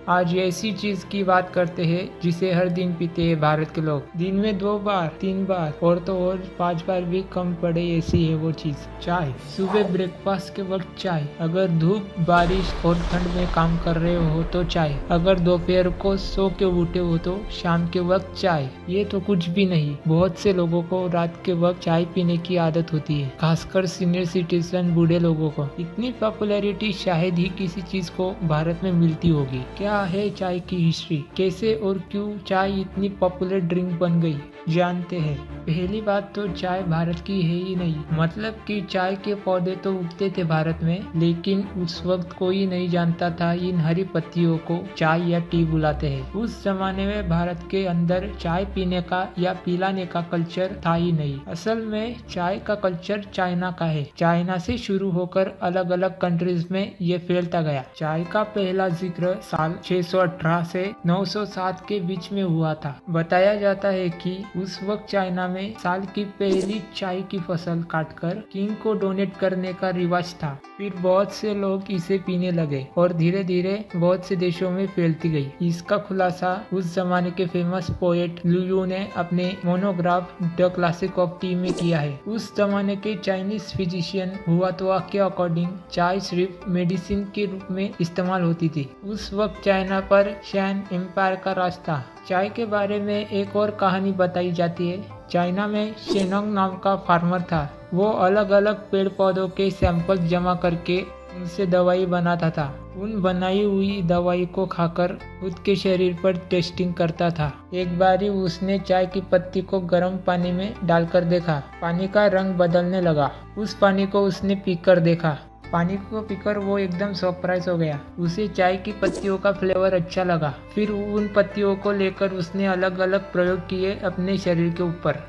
आज ऐसी चीज की बात करते हैं जिसे हर दिन पीते हैं भारत के लोग। दिन में 2 बार 3 बार और तो और 5 बार भी कम पड़े, ऐसी है वो चीज, चाय। सुबह ब्रेकफास्ट के वक्त चाय, अगर धूप बारिश और ठंड में काम कर रहे हो तो चाय, अगर दोपहर को सो के उठे हो तो शाम के वक्त चाय। ये तो कुछ भी नहीं, बहुत से लोगों को रात के वक्त चाय पीने की आदत होती है, खासकर सीनियर सिटीजन, बूढ़े लोगों को। इतनी पॉपुलैरिटी शायद ही किसी चीज को भारत में मिलती होगी। क्या है चाय की हिस्ट्री, कैसे और क्यों चाय इतनी पॉपुलर ड्रिंक बन गई, जानते हैं। पहली बात तो चाय भारत की है ही नहीं, मतलब कि चाय के पौधे तो उगते थे भारत में, लेकिन उस वक्त कोई नहीं जानता था इन हरी पत्तियों को चाय या टी बुलाते हैं। उस जमाने में भारत के अंदर चाय पीने का या पिलाने का कल्चर था ही नहीं। असल में चाय का कल्चर चाइना का है। चाइना से शुरू होकर अलग अलग कंट्रीज में ये फैलता गया। चाय का पहला जिक्र साल 618 से 907 के बीच में हुआ था। बताया जाता है कि उस वक्त चाइना में साल की पहली चाय की फसल काटकर किंग को डोनेट करने का रिवाज था। फिर बहुत से लोग इसे पीने लगे और धीरे धीरे बहुत से देशों में फैलती गई। इसका खुलासा उस जमाने के फेमस पोएट लुयू ने अपने monograph the classic of T में किया है। उस जमाने के चाइनीज फिजिशियन हुआ तो के अकॉर्डिंग चाय सिर्फ मेडिसिन के रूप में इस्तेमाल होती थी। उस वक्त चाइना पर शैन एम्पायर का राज था। चाय के बारे में एक और कहानी बताई जाती है। चाइना में शेनोंग नाम का फार्मर था। वो अलग अलग पेड़ पौधों के सैंपल जमा करके उनसे दवाई बनाता था। उन बनाई हुई दवाई को खाकर खुद के शरीर पर टेस्टिंग करता था। एक बारी उसने चाय की पत्ती को गर्म पानी में डालकर देखा। पानी का रंग बदलने लगा। उस पानी को उसने पीकर देखा। पानी को पीकर वो एकदम सरप्राइज हो गया। उसे चाय की पत्तियों का फ्लेवर अच्छा लगा। फिर उन पत्तियों को लेकर उसने अलग अलग प्रयोग किए अपने शरीर के ऊपर।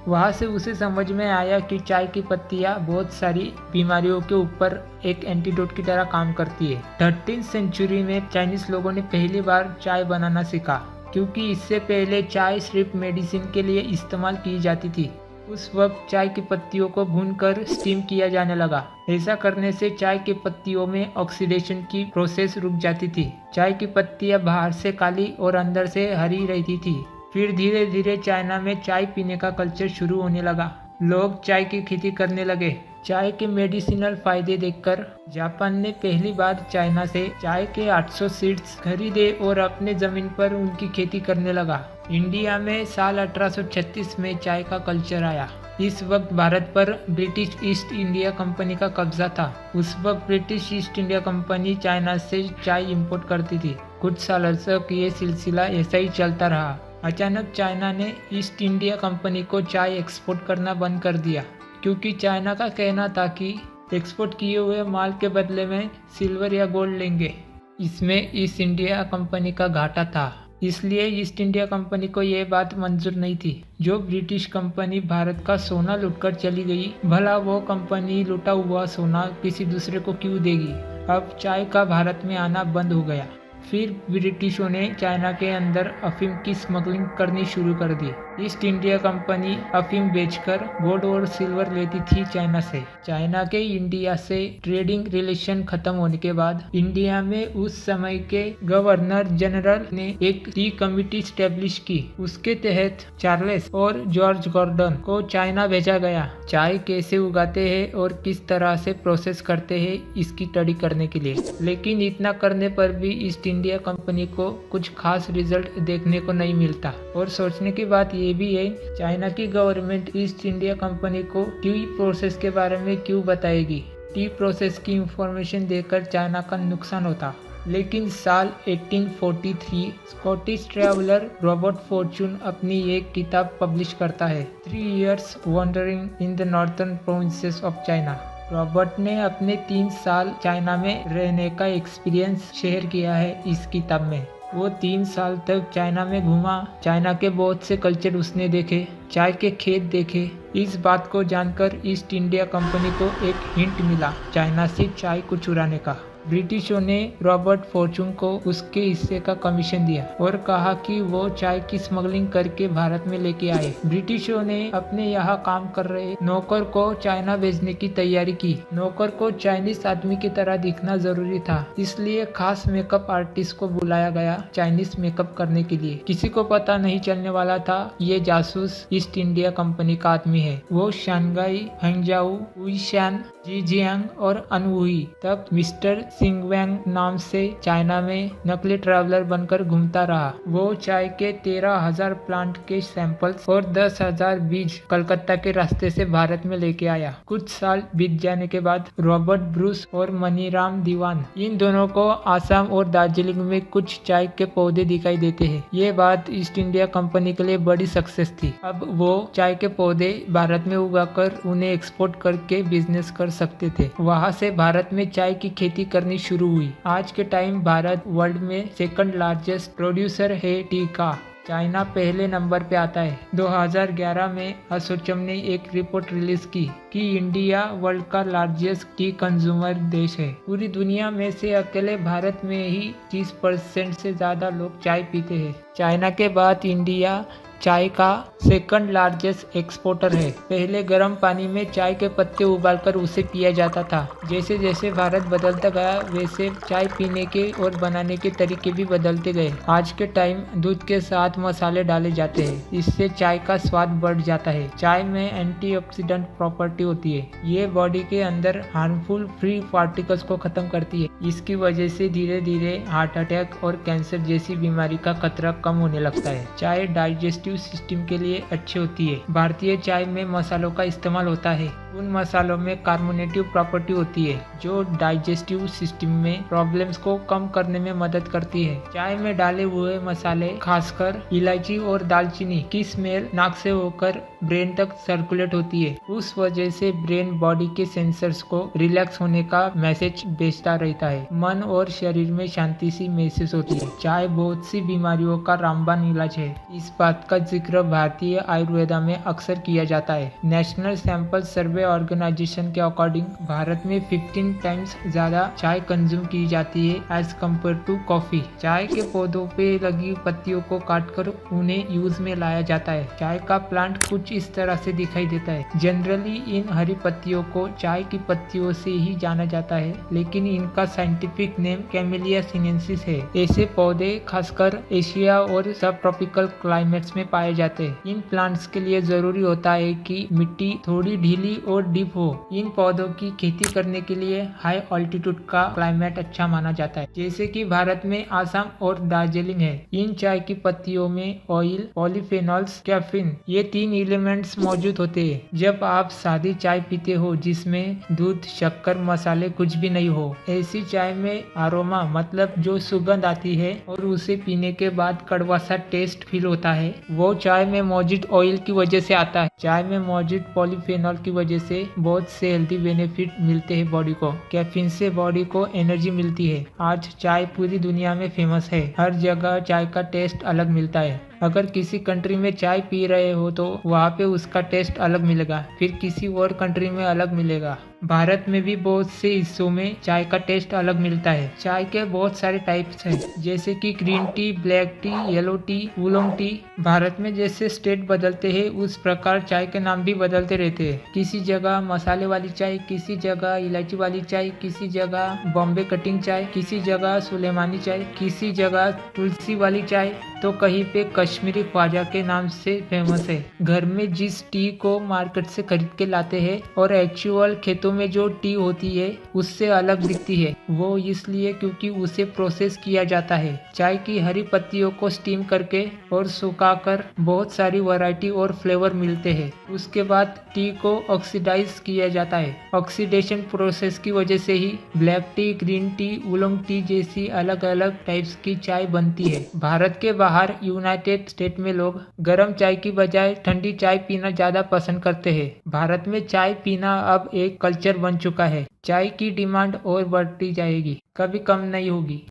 वहाँ से उसे समझ में आया कि चाय की पत्तियाँ बहुत सारी बीमारियों के ऊपर एक एंटीडोट की तरह काम करती है। 13वीं सेंचुरी में चाइनीज लोगों ने पहली बार चाय बनाना सीखा, क्योंकि इससे पहले चाय सिर्फ मेडिसिन के लिए इस्तेमाल की जाती थी। उस वक्त चाय की पत्तियों को भूनकर स्टीम किया जाने लगा। ऐसा करने से चाय की पत्तियों में ऑक्सीडेशन की प्रोसेस रुक जाती थी। चाय की पत्तियां बाहर से काली और अंदर से हरी रहती थी। फिर धीरे धीरे चाइना में चाय पीने का कल्चर शुरू होने लगा। लोग चाय की खेती करने लगे। चाय के मेडिसिनल फायदे देखकर जापान ने पहली बार चाइना से चाय के 800 सीड्स खरीदे और अपने जमीन पर उनकी खेती करने लगा। इंडिया में साल 1836 में चाय का कल्चर आया। इस वक्त भारत पर ब्रिटिश ईस्ट इंडिया कंपनी का कब्जा था। उस वक्त British east India company China से चाय इंपोर्ट करती थी। कुछ सालों तक ये सिलसिला ऐसा ही चलता रहा। अचानक चाइना ने ईस्ट इंडिया कंपनी को चाय एक्सपोर्ट करना बंद कर दिया, क्योंकि चाइना का कहना था कि एक्सपोर्ट किए हुए माल के बदले में सिल्वर या गोल्ड लेंगे। इसमें ईस्ट इंडिया कंपनी का घाटा था, इसलिए ईस्ट इंडिया कंपनी को यह बात मंजूर नहीं थी। जो ब्रिटिश कंपनी भारत का सोना लूटकर चली गई, भला वो कंपनी लूटा हुआ सोना किसी दूसरे को क्यों देगी। अब चाय का भारत में आना बंद हो गया। फिर ब्रिटिशों ने चाइना के अंदर अफीम की स्मगलिंग करनी शुरू कर दी। ईस्ट इंडिया कंपनी अफीम बेचकर गोल्ड और सिल्वर लेती थी चाइना से। चाइना के इंडिया से ट्रेडिंग रिलेशन खत्म होने के बाद इंडिया में उस समय के गवर्नर जनरल ने एक टी कमिटी स्टैब्लिश की। उसके तहत चार्ल्स और जॉर्ज गॉर्डन को चाइना भेजा गया। चाय कैसे उगाते हैं और किस तरह से प्रोसेस करते हैं इसकी स्टडी करने के लिए। लेकिन इतना करने पर भी ईस्ट इंडिया कंपनी को कुछ खास रिजल्ट देखने को नहीं मिलता। और सोचने की बात ये भी है, चाइना की गवर्नमेंट ईस्ट इंडिया कंपनी को टी प्रोसेस के बारे में क्यों बताएगी। टी प्रोसेस की इंफॉर्मेशन देकर चाइना का नुकसान होता। लेकिन साल 1843 स्कॉटिश ट्रैवलर रॉबर्ट फॉर्चून अपनी एक किताब पब्लिश करता है, 3 Years Wandering in the Northern Provinces of China। Robert ने अपने 3 साल चाइना में रहने का एक्सपीरियंस शेयर किया है इस किताब में। वो 3 साल तक चाइना में घूमा। चाइना के बहुत से कल्चर उसने देखे, चाय के खेत देखे। इस बात को जानकर ईस्ट इंडिया कंपनी को एक हिंट मिला चाइना से चाय को चुराने का। ब्रिटिशों ने रॉबर्ट फॉर्चून को उसके हिस्से का कमीशन दिया और कहा कि वो चाय की स्मगलिंग करके भारत में लेके आए। ब्रिटिशों ने अपने यहाँ काम कर रहे नौकर को चाइना भेजने की तैयारी की। नौकर को चाइनीज आदमी की तरह दिखना जरूरी था, इसलिए खास मेकअप आर्टिस्ट को बुलाया गया चाइनीज मेकअप करने के लिए। किसी को पता नहीं चलने वाला था ये जासूस ईस्ट इंडिया कंपनी का आदमी है। वो शंघाई, हंगजाऊ, वुइशान, जीजियांग और अनवुई तक मिस्टर सिंगवेंग नाम से चाइना में नकली ट्रैवलर बनकर घूमता रहा। वो चाय के 13,000 प्लांट के सैंपल्स और 10,000 बीज कलकत्ता के रास्ते से भारत में लेके आया। कुछ साल बीत जाने के बाद रॉबर्ट ब्रूस और मनीराम दीवान, इन दोनों को आसाम और दार्जिलिंग में कुछ चाय के पौधे दिखाई देते हैं। ये बात ईस्ट इंडिया कंपनी के लिए बड़ी सक्सेस थी। अब वो चाय के पौधे भारत में उगाकर उन्हें एक्सपोर्ट करके बिजनेस कर सकते थे। वहाँ से भारत में चाय की खेती करनी शुरू हुई। आज के टाइम भारत वर्ल्ड में सेकंड लार्जेस्ट प्रोड्यूसर है टी का। चाइना पहले नंबर पे आता है। 2011 में असोचम ने एक रिपोर्ट रिलीज की कि इंडिया वर्ल्ड का लार्जेस्ट टी कंज्यूमर देश है। पूरी दुनिया में से अकेले भारत में ही 30% से ज्यादा लोग चाय पीते हैं। चाइना के बाद इंडिया चाय का सेकंड लार्जेस्ट एक्सपोर्टर है। पहले गर्म पानी में चाय के पत्ते उबालकर उसे पिया जाता था। जैसे जैसे भारत बदलता गया वैसे चाय पीने के और बनाने के तरीके भी बदलते गए। आज के टाइम दूध के साथ मसाले डाले जाते हैं, इससे चाय का स्वाद बढ़ जाता है। चाय में एंटीऑक्सीडेंट प्रॉपर्टी होती है, ये बॉडी के अंदर हार्मफुल फ्री पार्टिकल्स को खत्म करती है। इसकी वजह से धीरे धीरे हार्ट अटैक और कैंसर जैसी बीमारी का खतरा कम होने लगता है। चाय डाइजेस्टिव सिस्टम के लिए अच्छी होती है। भारतीय चाय में मसालों का इस्तेमाल होता है। उन मसालों में कार्बोनेटिव प्रॉपर्टी होती है जो डाइजेस्टिव सिस्टम में प्रॉब्लम्स को कम करने में मदद करती है। चाय में डाले हुए मसाले, खासकर इलायची और दालचीनी की स्मेल नाक से होकर ब्रेन तक सर्कुलेट होती है। उस वजह से ब्रेन बॉडी के सेंसर्स को रिलैक्स होने का मैसेज भेजता रहता है। मन और शरीर में शांति सी महसूस होती है। चाय बहुत सी बीमारियों का रामबाण इलाज है। इस बात का जिक्र भारतीय आयुर्वेदा में अक्सर किया जाता है। नेशनल सैंपल सर्वे ऑर्गेनाइजेशन के अकॉर्डिंग भारत में 15 टाइम्स ज्यादा चाय कंज्यूम की जाती है एज कम्पेयर टू कॉफी। चाय के पौधों पे लगी पत्तियों को काटकर उन्हें यूज में लाया जाता है। चाय का प्लांट कुछ इस तरह से दिखाई देता है। जनरली इन हरी पत्तियों को चाय की पत्तियों से ही जाना जाता है, लेकिन इनका साइंटिफिक नेम कैमेलिया सिनेंसिस है। ऐसे पौधे खासकर एशिया और सब ट्रॉपिकल क्लाइमेट्स में पाए जाते हैं। इन प्लांट्स के लिए जरूरी होता है कि मिट्टी थोड़ी ढीली और डीप हो। इन पौधों की खेती करने के लिए हाई ऑल्टीट्यूड का क्लाइमेट अच्छा माना जाता है, जैसे कि भारत में आसाम और दार्जिलिंग है। इन चाय की पत्तियों में ऑयल, पॉलीफेनॉल्स, कैफीन, ये 3 एलिमेंट्स मौजूद होते हैं। जब आप सादी चाय पीते हो जिसमें दूध, शक्कर, मसाले कुछ भी नहीं हो, ऐसी चाय में अरोमा मतलब जो सुगंध आती है और उसे पीने के बाद कड़वा सा टेस्ट फील होता है, वो चाय में मौजूद ऑयल की वजह से आता है। चाय में मौजूद पॉलीफेनॉल की वजह से बहुत से हेल्दी बेनिफिट मिलते हैं बॉडी को। कैफीन से बॉडी को एनर्जी मिलती है। आज चाय पूरी दुनिया में फेमस है। हर जगह चाय का टेस्ट अलग मिलता है। अगर किसी कंट्री में चाय पी रहे हो तो वहाँ पे उसका टेस्ट अलग मिलेगा, फिर किसी और कंट्री में अलग मिलेगा। भारत में भी बहुत से हिस्सों में चाय का टेस्ट अलग मिलता है। चाय के बहुत सारे टाइप्स हैं, जैसे कि green tea, black T, yellow T, oolong T. Bharat में जैसे स्टेट बदलते हैं उस प्रकार चाय के नाम भी बदलते रहते हैं। किसी जगह मसाले वाली चाय, किसी जगह इलायची वाली चाय, किसी जगह बॉम्बे कटिंग चाय, किसी जगह सुलेमानी चाय, किसी जगह तुलसी वाली चाय, तो कहीं पे कश्मीरी ख्वाजा के नाम से फेमस है। घर में जिस टी को मार्केट से खरीद के लाते हैं और एक्चुअल खेतों में जो टी होती है उससे अलग दिखती है, वो इसलिए क्योंकि उसे प्रोसेस किया जाता है। चाय की हरी पत्तियों को स्टीम करके और सुखाकर बहुत सारी वैरायटी और फ्लेवर मिलते हैं। उसके बाद टी को ऑक्सीडाइज किया जाता है। ऑक्सीडेशन प्रोसेस की वजह से ही black tea, green tea, oolong tea जैसी अलग अलग टाइप्स की चाय बनती है। भारत के बाहर यूनाइटेड स्टेट में लोग गर्म चाय की बजाय ठंडी चाय पीना ज्यादा पसंद करते हैं। भारत में चाय पीना अब एक कल्चर बन चुका है। चाय की डिमांड और बढ़ती जाएगी, कभी कम नहीं होगी।